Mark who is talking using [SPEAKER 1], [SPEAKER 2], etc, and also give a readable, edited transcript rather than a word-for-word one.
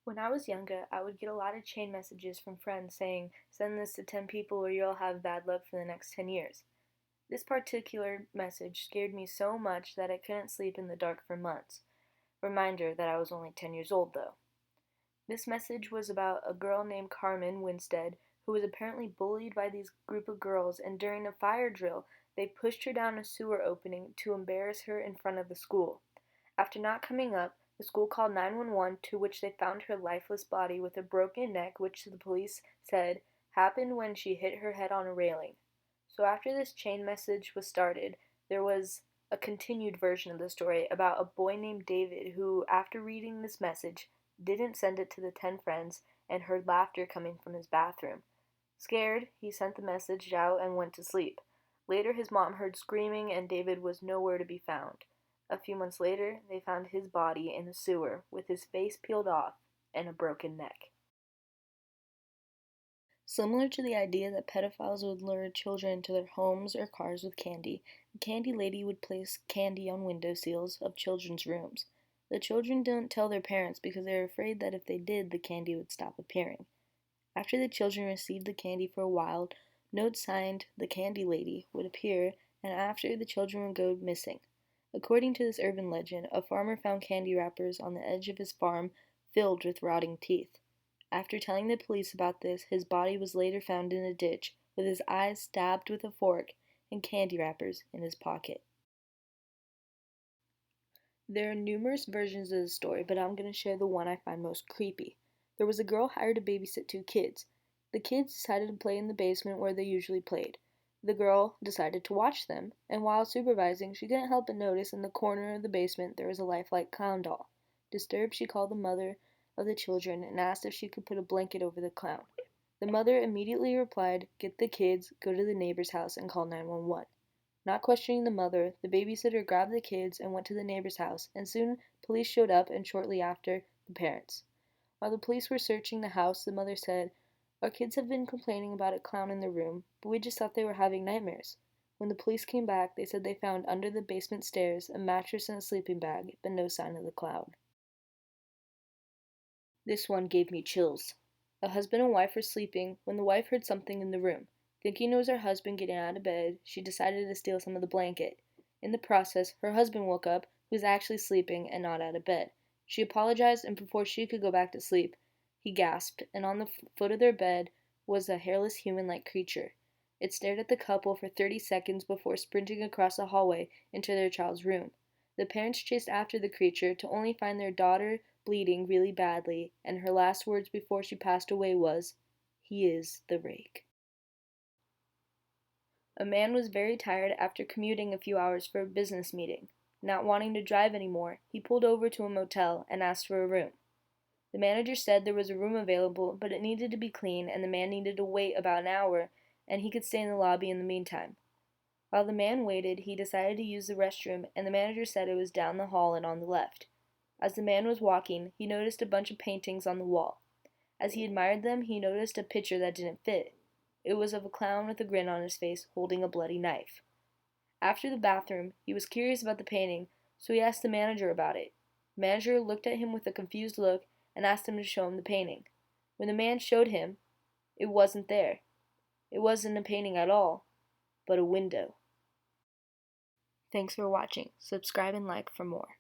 [SPEAKER 1] When I was younger, I would get a lot of chain messages from friends saying, send this to 10 people or you'll have bad luck for the next 10 years. This particular message scared me so much that I couldn't sleep in the dark for months. Reminder that I was only 10 years old, though. This message was about a girl named Carmen Winstead who was apparently bullied by these group of girls, and during a fire drill, they pushed her down a sewer opening to embarrass her in front of the school. After not coming up, the school called 911, to which they found her lifeless body with a broken neck, which the police said happened when she hit her head on a railing. So after this chain message was started, there was a continued version of the story about a boy named David who, after reading this message, didn't send it to the 10 friends and heard laughter coming from his bathroom. Scared, he sent the message out and went to sleep. Later, his mom heard screaming and David was nowhere to be found. A few months later, they found his body in a sewer with his face peeled off and a broken neck. Similar to the idea that pedophiles would lure children into their homes or cars with candy, the candy lady would place candy on window sills of children's rooms. The children didn't tell their parents because they were afraid that if they did, the candy would stop appearing. After the children received the candy for a while, notes signed "The Candy Lady" would appear, and after, the children would go missing. According to this urban legend, a farmer found candy wrappers on the edge of his farm filled with rotting teeth. After telling the police about this, his body was later found in a ditch with his eyes stabbed with a fork and candy wrappers in his pocket. There are numerous versions of the story, but I'm going to share the one I find most creepy. There was a girl hired to babysit two kids. The kids decided to play in the basement where they usually played. The girl decided to watch them, and while supervising, she couldn't help but notice in the corner of the basement there was a lifelike clown doll. Disturbed, she called the mother of the children and asked if she could put a blanket over the clown. The mother immediately replied, "Get the kids, go to the neighbor's house, and call 911." Not questioning the mother, the babysitter grabbed the kids and went to the neighbor's house, and soon police showed up, and shortly after, the parents. While the police were searching the house, the mother said, "Our kids have been complaining about a clown in their room, but we just thought they were having nightmares." When the police came back, they said they found under the basement stairs a mattress and a sleeping bag, but no sign of the clown. This one gave me chills. A husband and wife were sleeping when the wife heard something in the room. Thinking it was her husband getting out of bed, she decided to steal some of the blanket. In the process, her husband woke up, who was actually sleeping and not out of bed. She apologized, and before she could go back to sleep, he gasped, and on the foot of their bed was a hairless human-like creature. It stared at the couple for 30 seconds before sprinting across the hallway into their child's room. The parents chased after the creature to only find their daughter bleeding really badly, and her last words before she passed away was, "He is the rake." A man was very tired after commuting a few hours for a business meeting. Not wanting to drive anymore, he pulled over to a motel and asked for a room. The manager said there was a room available, but it needed to be clean and the man needed to wait about an hour and he could stay in the lobby in the meantime. While the man waited, he decided to use the restroom and the manager said it was down the hall and on the left. As the man was walking, he noticed a bunch of paintings on the wall. As he admired them, he noticed a picture that didn't fit. It was of a clown with a grin on his face holding a bloody knife. After the bathroom, he was curious about the painting, so he asked the manager about it. The manager looked at him with a confused look and asked him to show him the painting. When the man showed him, it wasn't there. It wasn't a painting at all, but a window. Thanks for watching. Subscribe and like for more.